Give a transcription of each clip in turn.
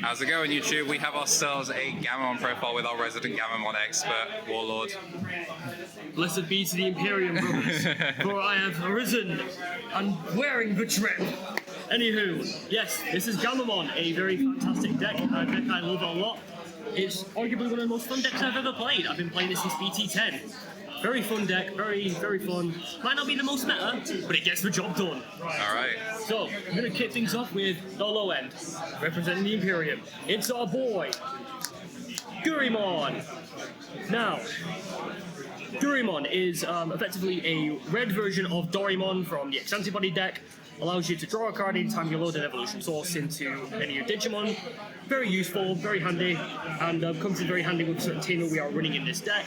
How's it going, YouTube? We have ourselves a Gammamon profile with our resident Gammamon expert, WarLord. Blessed be to the Imperium, brothers, for I have arisen and wearing the drip. Anywho, yes, this is Gammamon, a very fantastic deck, a deck I love a lot. It's arguably one of the most fun decks I've ever played. I've been playing this since BT10. Very fun deck, very fun. Might not be the most meta, but it gets the job done. Alright. So, I'm going to kick things off with the low end, representing the Imperium. It's our boy, Gammamon. Now, Gammamon is effectively a red version of Digimon from the X-Antibody deck. Allows you to draw a card anytime you load an evolution source into any of your Digimon. Very useful, very handy, and comes in very handy with certain Tamer we are running in this deck.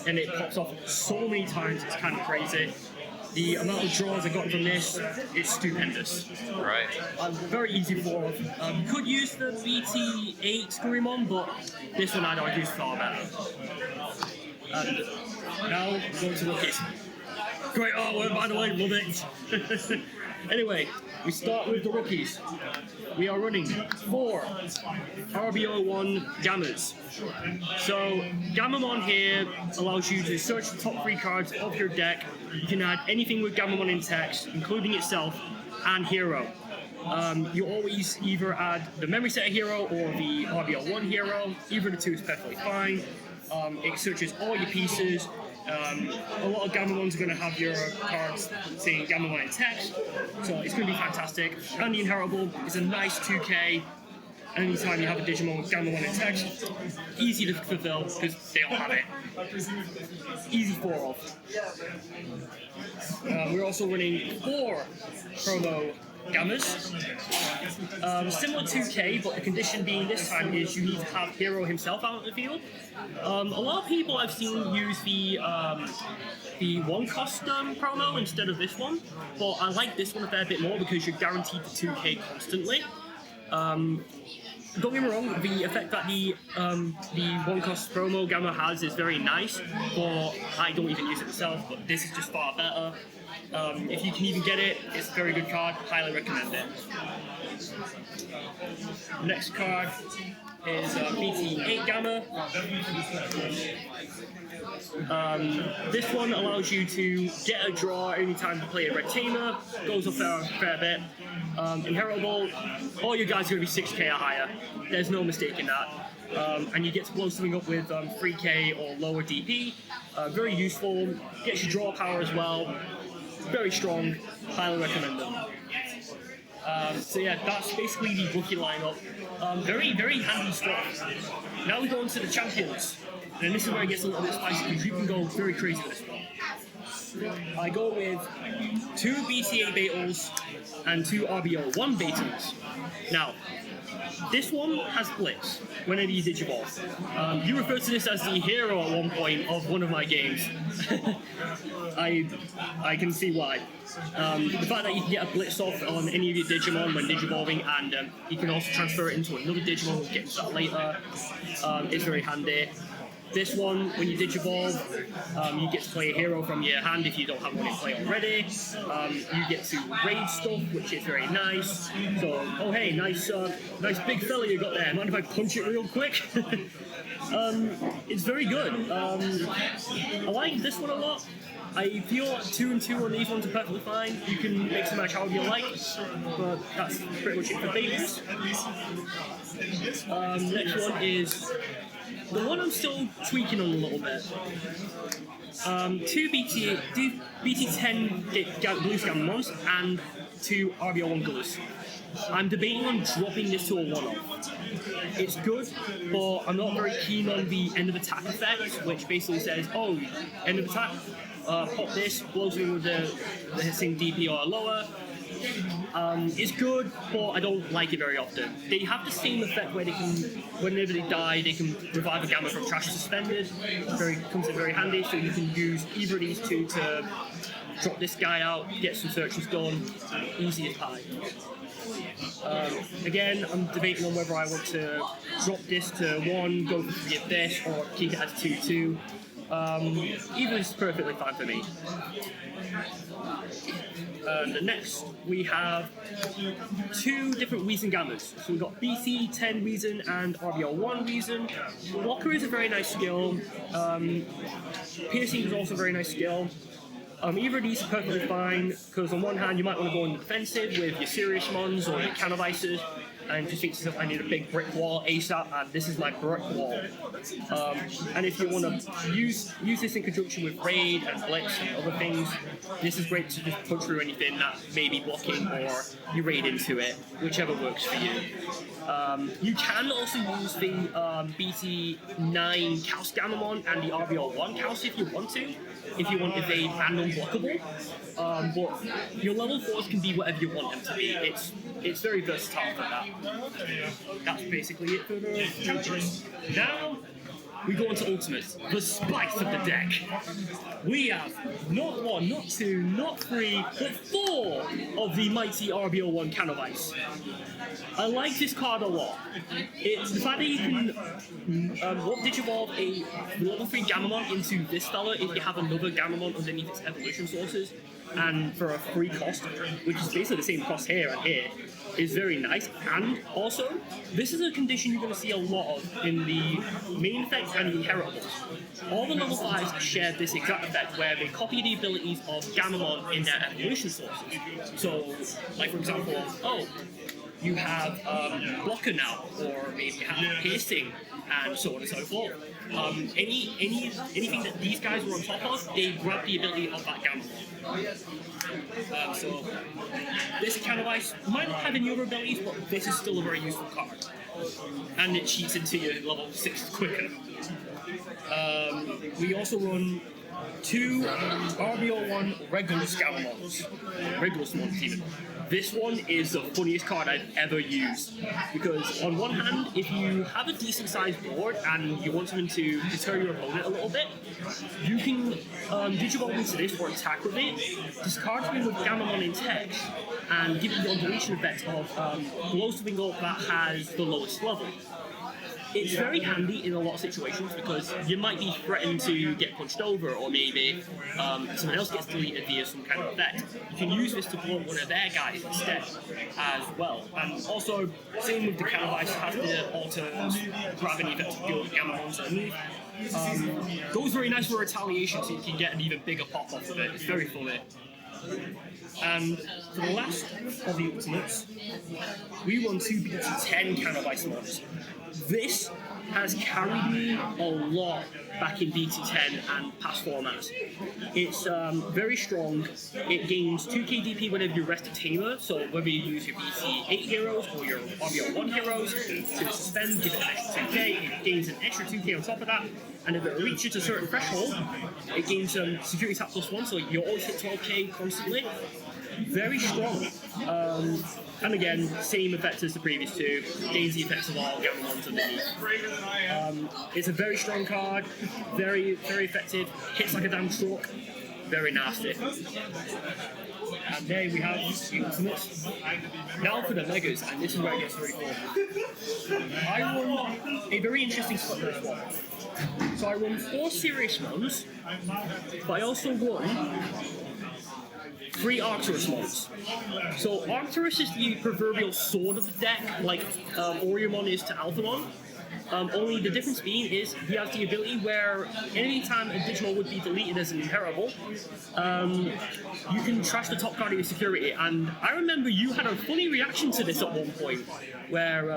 And it pops off so many times, it's kind of crazy. The amount of draws I've gotten from this is stupendous. Right. Very easy for. Could use the BT8 Gammamon, but this one I'd argue is far better. And now we're going to rookies. Great artwork, by the way, love it. Anyway, we start with the rookies. We are running 4 RBO1 Gammas. So, Gammamon here allows you to search the top 3 cards of your deck. You can add anything with Gammamon in text, including itself and hero. You always either add the memory set hero or the RBO1 hero. Either of the two is perfectly fine. It searches all your pieces. A lot of Gammamons are going to have your cards saying Gammamon in text, so it's going to be fantastic. And the Inheritable is a nice 2K. Anytime you have a Digimon with Gammamon in text, easy to fulfill because they all have it. Easy 4-off. We're also running 4 promo Gammas. Similar to K, but the condition being this time is you need to have Hero himself out in the field. A lot of people I've seen use the 1-cost promo instead of this one, but I like this one a fair bit more because you're guaranteed the 2K constantly. Don't get me wrong, the effect that the 1-cost promo Gamma has is very nice, but I don't even use it myself, but this is just far better. If you can even get it, it's a very good card, highly recommend it. Next card is BT8 Gamma. This one allows you to get a draw anytime you play a red Tamer, goes up a fair bit. Inheritable, all you guys are going to be 6K or higher, there's no mistake in that. And you get to blow something up with 3K or lower DP. Very useful, gets you draw power as well. Very strong, highly recommend them. So yeah, that's basically the rookie lineup. Very handy stuff. Now we go into the champions. And this is where it gets a little bit spicy because you can go very crazy with this one. I go with 2 BT8 Beetles and 2 RBO1 Beetles. Now, this one has Blitz whenever you Digivolve. You referred to this as the hero at one point of one of my games. I can see why. The fact that you can get a Blitz off on any of your Digimon when Digivolving, and you can also transfer it into another Digimon, we'll get into that later, is very handy. This one, when you Digivolve, you get to play a hero from your hand if you don't have one in play already. You get to raid stuff, which is very nice. So, oh hey, nice big fella you got there. Mind if I punch it real quick? It's very good. I like this one a lot. I feel 2 and 2 on these ones are perfectly fine. You can mix and match however you like, but that's pretty much it for Beetles. Next one is the one I'm still tweaking on a little bit. 2 BT10 Blue Gammamons and 2 RBO1 Gulus. I'm debating on dropping this to a 1-off. It's good, but I'm not very keen on the end of attack effect, which basically says, oh, end of attack, pop this, blows me with the same DP or lower. It's good, but I don't like it very often. They have the same effect where they can, whenever they die, they can revive a Gamma from trash suspended. Comes in very handy, so you can use either of these two to drop this guy out, get some searches done, easy as pie. Again, I'm debating on whether I want to drop this to 1, go for 3 of this, or keep it as 2-2. Either is perfectly fine for me. And next, we have two different Weezing Gammas. So we've got BT13 Weezing and RBL1 Weezing. Blocker is a very nice skill. Piercing is also a very nice skill. Either of these are perfectly fine, because on one hand you might want to go on the defensive with your serious mons or your canovices, and just think to yourself, I need a big brick wall ASAP, and this is my brick wall. And if you want to use this in conjunction with raid and blitz and other things, this is great to just punch through anything that may be blocking, or you raid into it, whichever works for you. You can also use the BT9 Chaos Gammamon and the RBL1 Chaos if you want to, if you want evade and unblockable. But your level 4s can be whatever you want them to be. It's very versatile for that. That's basically it for the characters. Now we go into Ultimates, the spice of the deck. We have not 1, not 2, not 3, but 4 of the mighty RBL1 Canovice. I like this card a lot. It's the fact that you can digivolve a level 3 Gammamon into this fella if you have another Gammamon underneath its evolution sources, and for a free cost, which is basically the same cost here and here, is very nice. And also, this is a condition you're going to see a lot of in the main effect and the inheritables. All the level 5s share this exact effect where they copy the abilities of Gammamon in their evolution sources. So, like for example, you have blocker now, or maybe you have piercing, and so on and so forth. Anything that these guys were on top of, they grab the ability of that Gammamon. So this Canovice might not have any other abilities, but this is still a very useful card. And it cheats into your level 6 quicker. We also run 2 RBL1 Regulus Gammamons. Regulus ones even. This one is the funniest card I've ever used, because on one hand, if you have a decent sized board and you want something to deter your opponent a little bit, you can digivolve into this for attack with it, discard something with Gammamon in text, and give it the deletion effect of blow something up that has the lowest level. It's very handy in a lot of situations because you might be threatened to get punched over, or maybe someone else gets deleted via some kind of effect. You can use this to blow up one of their guys instead as well. And also, same with the Canovice, has the alter gravity effect to build Gammamons underneath. Goes very nice for retaliation, so you can get an even bigger pop off of it. It's very funny. And for the last of the Ultimates, we run 2 BT10 Canovice mods. This has carried me a lot back in BT10 and past formats. It's very strong. It gains 2 KDP whenever you rest a Tamer, so whether you use your BT8 heroes or your RBL1 heroes to suspend, give it an extra 2k, it gains an extra 2k on top of that, and if it reaches a certain threshold, it gains security tap +1, so you always hit 12k constantly. Very strong. And again, same effect as the previous 2, gains the effects of all Gammamons underneath. It's a very strong card, very, very effective, hits like a damn truck, very nasty. And there we have the Ultimates. Now for the Megas, and this is where it gets very cool. I run a very interesting spot for this one. So I run 4 serious ones, but I also run 3 Arcturus mods. So Arcturus is the proverbial sword of the deck, like Oriomon is to Alphamon. Only the difference being is he has the ability where anytime a Digimon would be deleted as an inheritable, you can trash the top card of your security. And I remember you had a funny reaction to this at one point, where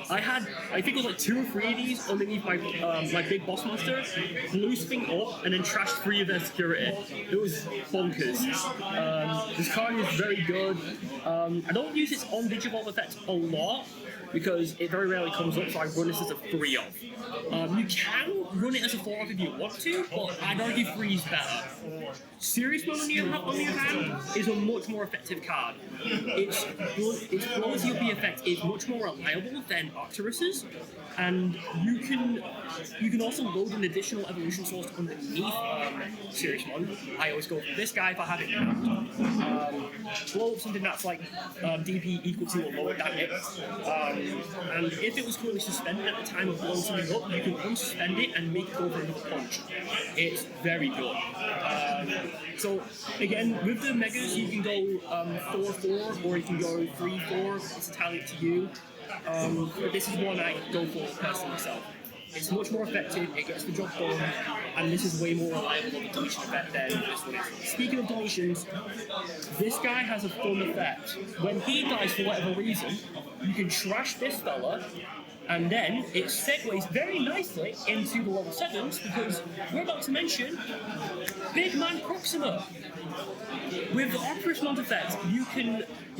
I think it was like 2 or 3 of these underneath my my big boss monster, blew something up and then trashed 3 of their security. It was bonkers. This card is very good. I don't use its on Digivolve effect a lot, because it very rarely comes up, so I run this as a 3-off. You can run it as a 4-off if you want to, but I'd argue 3 is better. Serious Mode on the other hand is a much more effective card. It blows you up effect is much more reliable than Arcturus's, and you can also load an additional evolution source underneath Seriesmon. I always go for this guy if I have it now. Blow up something that's like DP equal to or lower than it, and if it was currently suspended at the time of blowing something up, you can unsuspend it and make it go for another punch. It's very good. So again, with the megas, you can go 4-4 or you can go 3-4. It's entirely up to you. But this is one I go for personally myself. It's much more effective, it gets the job done, and this is way more reliable of a deletion effect than this one is. Speaking of deletions, this guy has a fun effect. When he dies for whatever reason, you can trash this fella, and then it segues very nicely into the level 7s, because we're about to mention Big Man Proxima. With the Arcturusmon's effect, you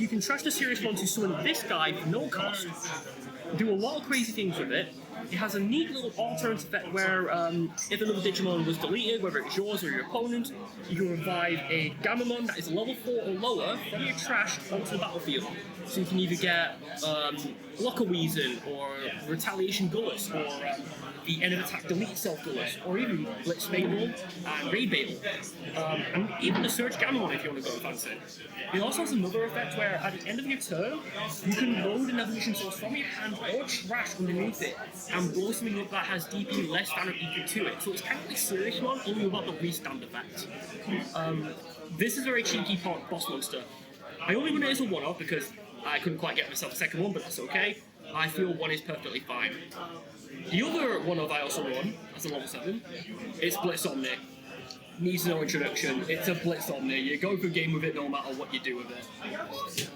can trash the Seriesmon to summon this guy for no cost, do a lot of crazy things with it. It has a neat little alternate effect where if another Digimon was deleted, whether it's yours or your opponent, you can revive a Gammamon that is level 4 or lower from your trash onto the battlefield. So you can either get Locker Weazen or Retaliation Gullus or the end of attack delete self Gullus or even Blitz Fable and Raid Babel. And even the Surge Gammamon if you want to go fancy. It also has another effect where at the end of your turn, you can load an evolution source from your hand or trash underneath it and blow something up that has DP less than or equal to it. So it's kind of like Seriesmon, only without the restand effect. This is a very cheeky boss monster. I only run it as a one-off because I couldn't quite get myself a second one, but that's okay. I feel one is perfectly fine. The other one-off I also run as a level 7 is Blitz Omni. Needs no introduction. It's a Blitz Omni. You go through game with it no matter what you do with it.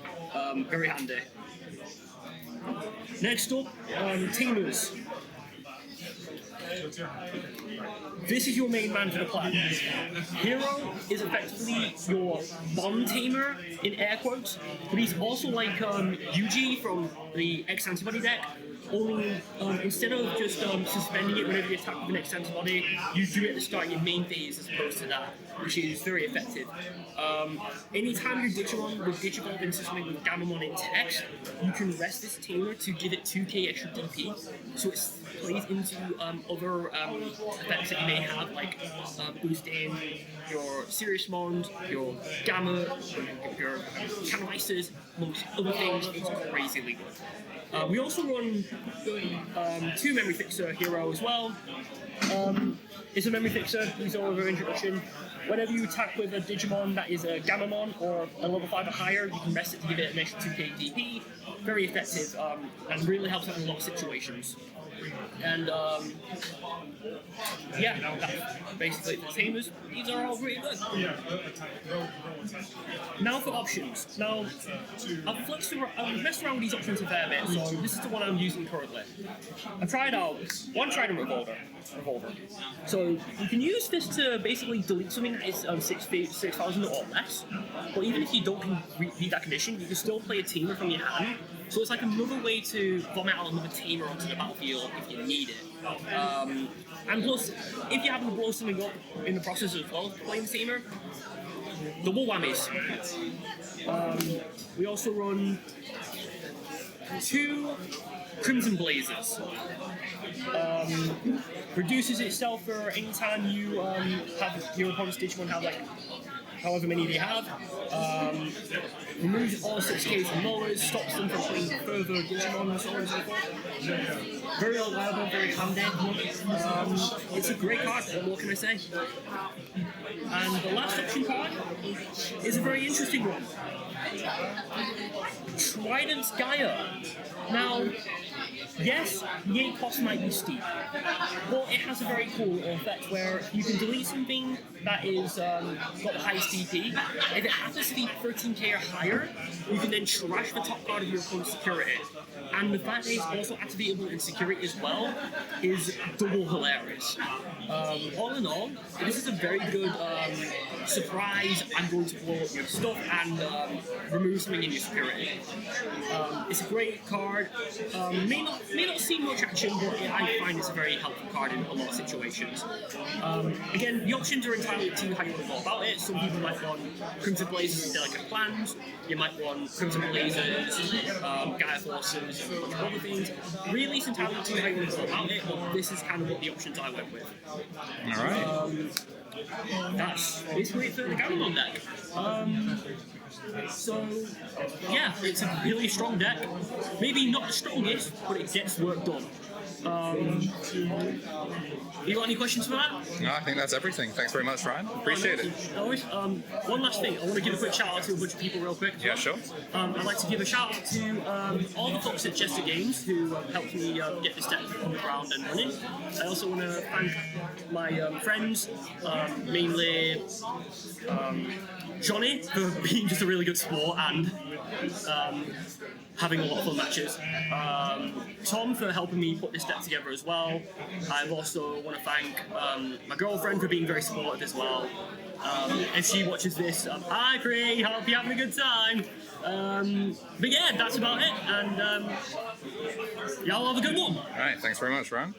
Very handy. Next up, Tamers. This is your main man for the plan. Hero is effectively your bond tamer, in air quotes, but he's also like Yuji from the X Antibody deck, only instead of just suspending it whenever you attack with an X Antibody, you do it at the start of your main phase as opposed to that, which is very effective. Anytime your Digimon will Digivolve into something with Gammamon in text, you can rest this tamer to give it 2k extra DP, so it plays into other effects that you may have, like boosting your Seriesmon, your Gamma, your KnTElixars, amongst other things. It's crazily good. We also run 2 Memory Fixer Hero as well. It's a Memory Fixer, these are over introduction. Whenever you attack with a Digimon that is a Gammamon or a level 5 or higher, you can rest it to give it an extra 2k DP. Very effective and really helps out in a lot of situations. And yeah, that's basically the Tamers. These are all really good. Now for options. Now, I've messed around with these options a fair bit, so this is the one I'm using currently. I've tried out one Trident Revolver. So you can use this to basically delete something that is 6,000 or less, but even if you don't beat that condition, you can still play a Tamer from your hand. So it's like another way to vomit out another Tamer onto the battlefield if you need it. And plus, if you happen to blow something up in the process as well, playing the Tamer, double whammies. We also run 2 Crimson Blazers. Reduces itself for any time you have your opponent's Digimon have like however many they have. Removes all 6Ks and lowers, stops them from playing further Digimon and so on and so forth. Very reliable, very handy. It's a great card, what more can I say? And the last option card is a very interesting one. Trident's Gaia. Now, yes, the 8 cost might be steep, but it has a very cool effect where you can delete something that is got the highest DP. If it happens to be 13k or higher, you can then trash the top card of your opponent's security. And the fact that it's also activatable in security as well is double hilarious. All in all, this is a very good surprise. I'm going to blow up your stuff and remove something in your security. It's a great card. May not see much action, but I find it's a very helpful card in a lot of situations. Again, the options are entirely up to you how you want to go about it. Some people might want Crimson Blazers and Delicate Plans. You might want Crimson Blazers, Gaia Forces, and a bunch of other things. Really, it's entirely up to you how you want to go about it, but this is kind of what the options I went with. Alright. That's basically it for the Gammamon deck. So, yeah, it's a really strong deck. Maybe not the strongest, but it gets work done. You got any questions for that? No, I think that's everything. Thanks very much, Ryan. Appreciate it. No worries. One last thing. I want to give a quick shout out to a bunch of people real quick. Yeah, sure. I'd like to give a shout out to all the folks at Chester Games who helped me get this deck on the ground and running. I also want to thank my friends, mainly Johnny for being just a really good sport and having a lot of fun matches. Tom for helping me put this deck together as well. I also want to thank my girlfriend for being very supportive as well. If she watches this, hi Cree, hope you're having a good time. But yeah, that's about it, and y'all have a good one. Alright, thanks very much, Ryan.